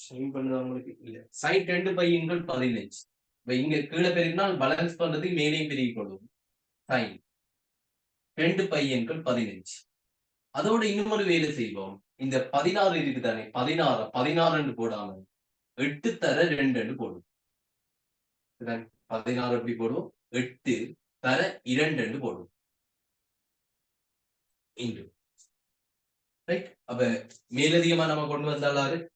சைன் பண்ணுறவங்களுக்கு இல்ல, சைன் 2 பையன்கள் 15. இங்க கீழே பெருகினால் பேலன்ஸ் பண்றதுக்கு மேலேயும் பெருகிக் கொள்ளும். சைன் 2 பையன்கள் 15. அதோட இன்னொரு வேலை செய்வோம். இந்த 16 இருக்கு தானே, 16 போடாம 8 தர 2 போடும். 16 எப்படி போடும்? 8 தர 2 போடும். இன்று ரைட். அப்ப மேலதிகமா நம்ம கொண்டு வந்தாலும்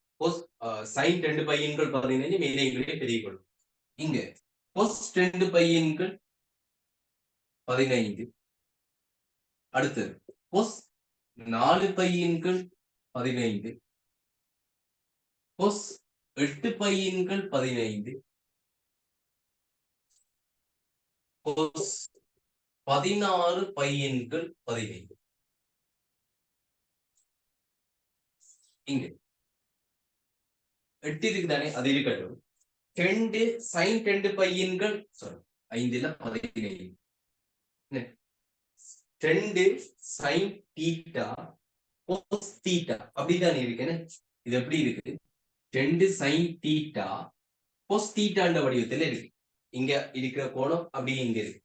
சைன் 2 பையன்கள் 15 மேலே பெருகிக் கொள்ளும். இங்க கோஸ் 2 பையன்கள் 15, அடுத்து கோஸ் 4 பையன்கள் 15, கோஸ் 8 பையன்கள் 15, கோஸ் 16 பையன்கள் 15. இங்க 8 இருக்கு தானே, அது இருக்கட்டும். 2 சைன் 2 பையன்கள் 5ல 15, 2 சைன் தீட்டா கோஸ் தீட்டா அப்படிதான் இருக்கு. இது எப்படி இருக்கு? 2 சைன் தீட்டா கோஸ் தீட்டான்ற வடிவத்துல இருக்கு. இங்க இருக்கிற கோணம் அப்படியே இங்க இருக்கு.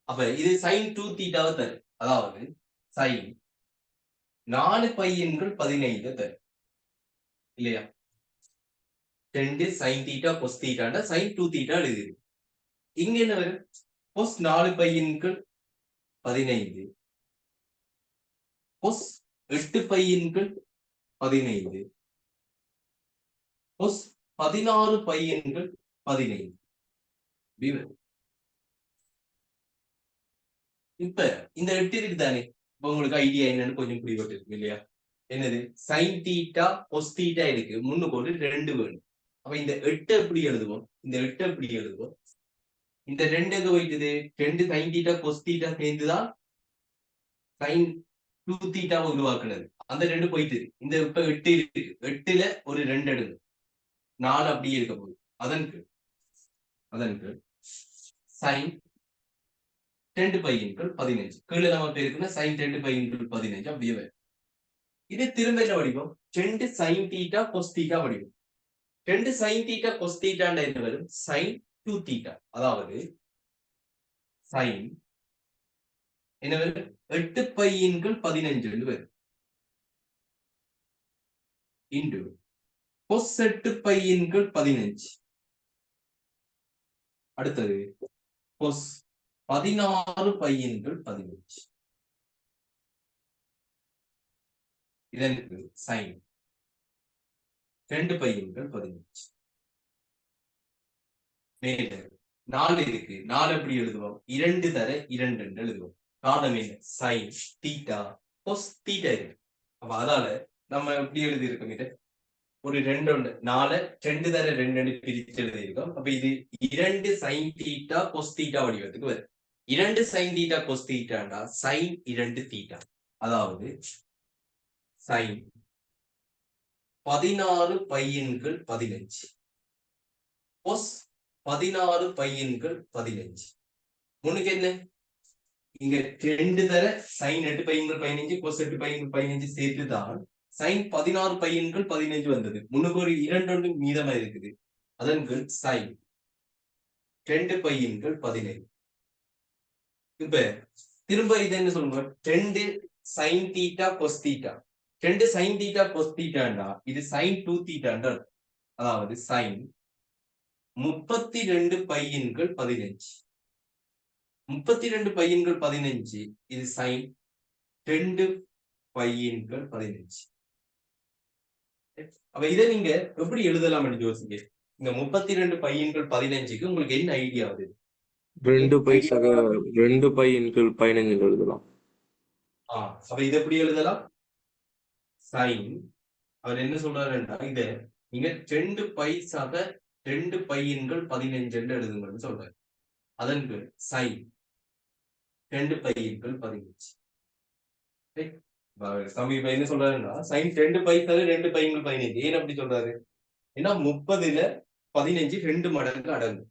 அப்ப இது சைன் 2 தீட்டாவை தரும். அதாவது சைன் 4 பையன்கள் 15 தரும் இல்லையா? 2 சைன் தீட்டா கோஸ் தீட்டாண்டா சைன் 2 தீட்டா எழுதிருக்கு. இங்க என்ன வரும்? கோஸ் 4 பையன்கள் 15, கோஸ் 8 பையன்கள் 15, கோஸ் 16 பை எண்கள் 15. இப்ப இந்த 8 இருக்கு தானே, இப்ப உங்களுக்கு ஐடியா என்னன்னு கொஞ்சம் புரிபட்டு இருக்கு இல்லையா? என்னது sin தீட்டா cos தீட்டா இருக்கு, முன்னுக்கு ஒரு 2 வேணும். அப்ப இந்த 8 எப்படி எழுதுவோம்? இந்த 8 எப்படி எழுதுவோம்? இந்த 2 எங்க போயிட்டுது? 2 sin தீட்டா cos தீட்டா சேர்ந்துதான் sin 2 தீட்டாவை உருவாக்குனது. அந்த 2 போயிட்டு இந்த இப்ப 8 இருக்கு, 8ல ஒரு 2 எடுங்க, 4 அப்படியே இருக்க போகுது. அதற்கு sin 2 பை இன்டூ 15 கீழே நம்ம பேருக்குன்னா sin 2 பை இன்டூ 15 அப்படியே வரும். இது திரும்ப என்ன வடிவம்? 2 sin தீட்டா cos தீட்டா வடிவம். 2 sin தீட்டா cos தீட்டாண்டா என்ன வரும்? sin 2 theta. அதாவது sin என்ன வரும்? 8 பை இன்டூ 15 வரும். Into cos 8 by into 15. அடுத்தது cos 16 பை இன்டூ 15. இதற்கு sin 2 பை இன்டூ 15. மேல 4 இருக்கு, 4 எப்படி எழுதுவோம்? 2 தர 2 என்று எழுதுவோம். காரணம் என்ன? sin தீட்டா cos தீட்டா இருக்கு. அப்ப அதால நம்ம எப்படி எழுதி இருக்கோம்? இது ஒரு 2 உண்டு, 4 2 தர 2 பிரித்து எழுதி இருக்கோம். அப்ப இது 2 sin தீட்டா cos தீட்டா வடிவத்துக்கு வரும். 2 sin theta cos தீட்டாண்டா sin 2 theta. அதாவது sin 16 பை இன்கீழ் 15 cos 16 பை இன்கீழ் 15. முன்னுக்கு என்ன? இங்க 2 தர sin 8 பை இன்கீழ் 15 cos 8 பை இன்கீழ் 15 சேர்த்துதான் sin 16 பை இன்கீழ் 15 வந்தது. முன்னுக்கு ஒரு 2 மீதமா இருக்குது. அதன் கீழ் sin 2 பை இன்கீழ் 15. இப்ப திரும்ப இது என்ன சொல்லுங்க? 2 sin theta cos theta. 2 sin theta cos தீட்டாண்டா இது sin 2 தீட்டாண்டா. அதாவது sin 32 பை இன்கீழ் 15. 32 பை இன்கீழ் 15 இது sin 2 பை இன்கீழ் 15. அப்ப இதை நீங்க எப்படி எழுதலாம் என்று யோசிங்க. இந்த 32 பை இன்கீழ் 15க்கு உங்களுக்கு என்ன ஐடியா வருது? 2 பை சக 2 பை இன்கீழ் 15 எழுதலாம். அப்ப இதை எப்படி எழுதலாம்? sin அவர் என்ன சொல்றாருன்னா இத நீங்க 2 பை சக 2 பை இன்கீழ் 15 என்று எழுதுங்கன்னு சொல்றாரு. அதற்கு sin 2 பை இன்கீழ் 15. சமீப என்ன சொல்றாருன்னா sin 2 பை தவிர 2 பை இன்கீழ் 15. ஏன் அப்படி சொல்றாரு? ஏன்னா 30ல 15 2 மடங்கு அடங்கும்.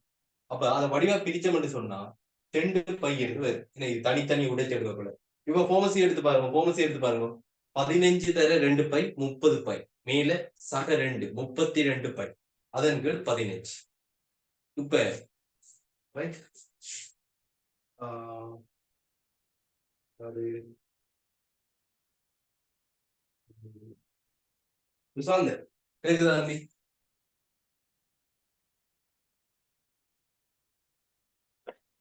அப்ப அதை வடிவா பிரிச்சோம்னு சொன்னா 2 பை என்று வரும். இது தனித்தனி உடைச்சு எடுக்கக்கூட. இப்ப ஃபோமசி எடுத்து பாருங்க. 15 தர 2 பை 30 பை மேல சக 2 32 பை அதன் கீழ் 15. இப்ப ரைட் அது சுசாந்த் கேக்குதா தம்பி?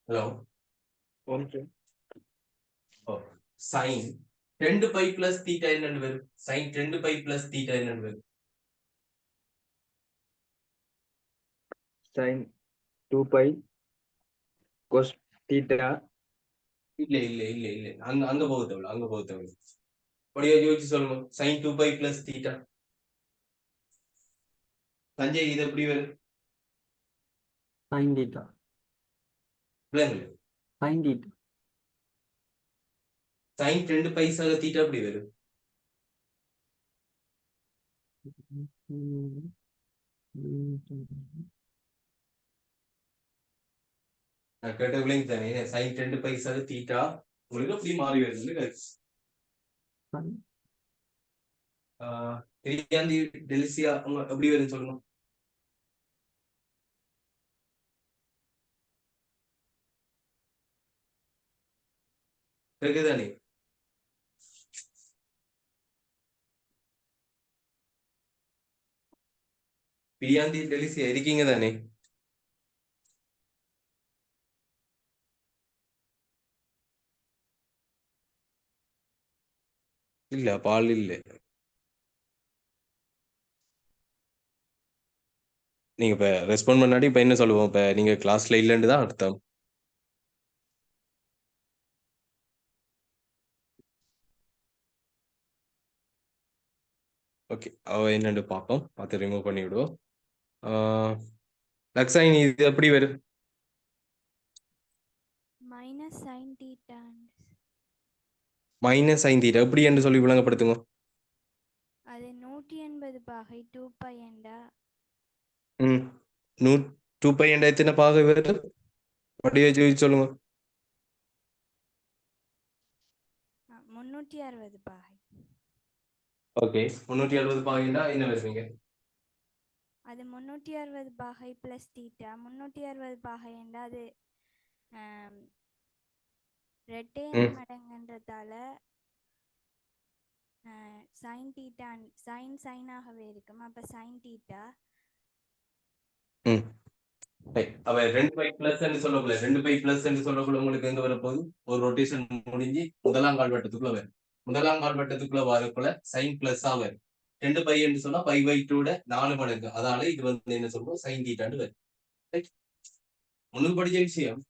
Hello. sin 2 pi plus theta என்னன்னு வரும்? sin 2 பை பிளஸ் தீட்டா என்னன்னு வரும்? sin 2 pi cos theta. இல்ல அங்க போக தேவையில்ல. அப்படியே யோசிச்சு சொல்லுங்க. sin 2 pi plus theta. Sanjay இது எப்படி வரும்? sin theta. sin theta. sin 2 pi சக தீட்டா எப்படி வரும்? நான் கேட்ட விளைங்க தானே. sin 2 பை சக தீட்டா உங்களுக்கு அப்படி மாறி வருதுன்னு தெரியாந்தி டெலிசியா எப்படி வருதுன்னு சொல்லுங்க. கேக்குதானே? பிரியாந்தி டெலிசியா இருக்கீங்க தானே? இல்ல பால் இல்ல. நீங்க இப்ப ரெஸ்பாண்ட் பண்ணாட்டி இப்ப என்ன சொல்லுவோம்? இப்ப நீங்க கிளாஸ்ல இல்லைன்னு தான் அர்த்தம். ஓகே. அவ என்னன்னு பார்ப்போம். பார்த்து ரிமூவ் பண்ணி விடுவோம். லக்ஸாயின் இது எப்படி வரும்? Minus sine theta minus sine theta எப்படி என்று சொல்லி விளங்கப்படுத்துங்க. அது 180 பாகை 2π என்றா ம் 2π என்ற எத்தனை பாகை வரும்? அப்படியே சொல்லுங்க. 360 பாகை. ஓகே 360 பாகைண்டா என்ன வருவீங்க? அது 360 பாகை பிளஸ் தீட்டா 360 பாகை என்றா அது ரெட்டையன் மடங்குன்றதால சைன் தீட்டா சைனாகவே இருக்கும். அப்ப சைன் தீட்டா அவ 2π பிளஸ் என்று சொல்லக்குள்ள 2π பிளஸ் என்று சொல்லக்குள்ள உங்களுக்கு எங்க வரப்போகுது? ஒரு ரொட்டேஷன் முடிஞ்சு முதலாம் கால் வட்டத்துக்குள்ள வரும். முதலாம் கால் வட்டத்துக்குள்ள வரக்குள்ள சைன் பிளஸ் வரும். 2π என்று சொன்னா π/2 4 மடங்கு. அதனால இது வந்து என்ன சொல்றோம்? சைன் தீட்டான்னு வரும். முன்னுக்கு படிச்ச விஷயம்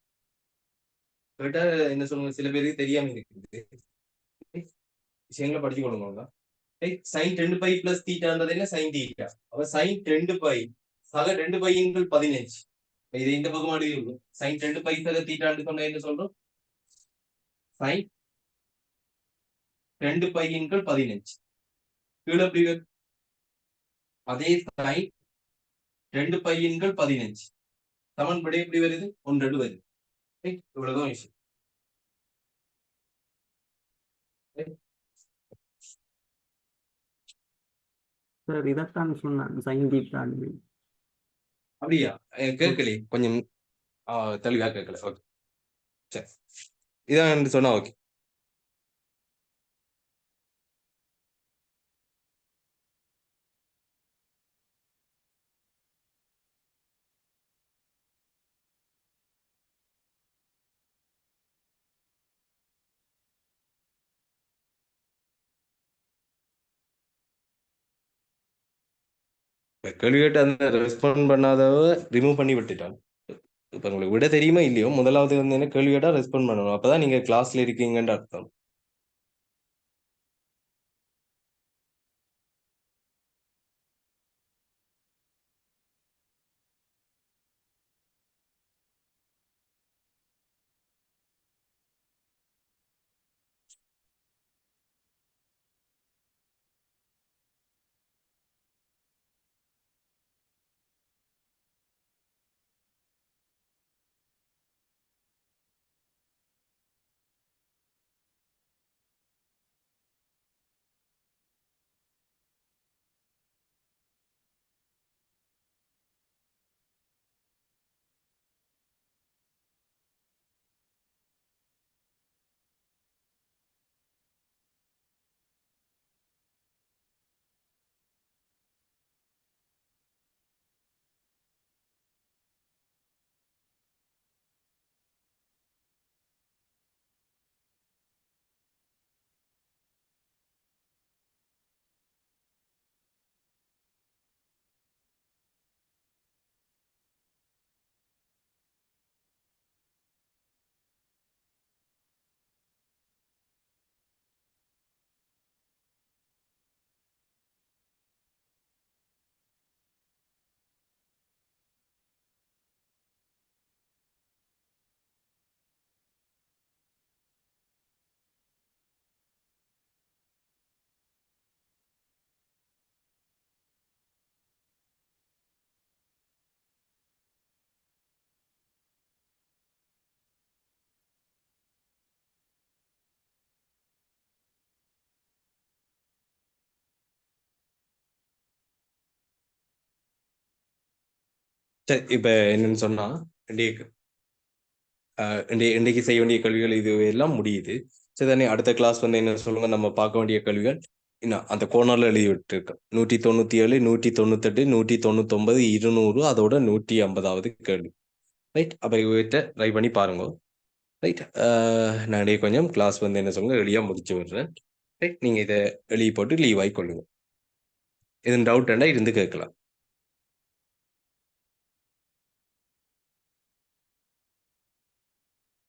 கேட்டா என்ன சொல்லுங்க, சில பேருக்கு தெரியாம இருக்குது. விஷயங்களை படிச்சு கொடுங்க. சைன் 2π பிளஸ் தீட்டான்றது என்ன? Sine theta. அப்ப சைன் 2π சக 2π/15. இது இந்த பக்கம் அடிக்கும். சைன் 2π சக தீட்டான்னு சொன்னா என்ன சொல்றோம்? சைன் 2π/15. கீழே எப்படி வரும்? அதே சைன் 2π/15 சமன்படி எப்படி வருது? 1 வருது. இவ்வளவுதான் விஷயம். சார் இதைத்தான் சொன்னான் சைன் தீட்டா. அப்படியா? கேட்கலையே, கொஞ்சம் தெளிவா கேட்கல. ஓகே சரி, இதான் சொன்னா ஓகே. கேள்வி கேட்டு அந்த ரெஸ்பாண்ட் பண்ணாதவ ரிமூவ் பண்ணி விட்டுட்டான். இப்ப உங்களுக்கு விட தெரியுமா இல்லையோ, முதலாவது வந்து என்ன கேள்வி கேட்டா ரெஸ்பாண்ட் பண்ணணும். அப்பதான் நீங்க கிளாஸ்ல இருக்கீங்கன்னு அர்த்தம். சரி, இப்ப என்னன்னு சொன்னா இன்றைக்கு செய்ய வேண்டிய கல்விகள் இது எல்லாம் முடியுது. சரி தானே? அடுத்த கிளாஸ் வந்து என்ன சொல்லுங்க, நம்ம பார்க்க வேண்டிய கல்விகள் என்ன அந்த கோர்னர்ல எழுதி விட்டுருக்கோம். 197, 198, 199, 200, அதோட 150வது கேள்வி. ரைட்? அப்ப இவற்றை ட்ரை பண்ணி பாருங்க. ரைட்? நான் கொஞ்சம் கிளாஸ் வந்து என்ன சொல்லுங்க எளியா முடிச்சு விடுறேன். ரைட்? நீங்க இதை எழுதி போட்டு லீவ் ஆகி கொள்ளுங்க. எதுவும் டவுட் இருந்தா இருந்து கேட்கலாம்.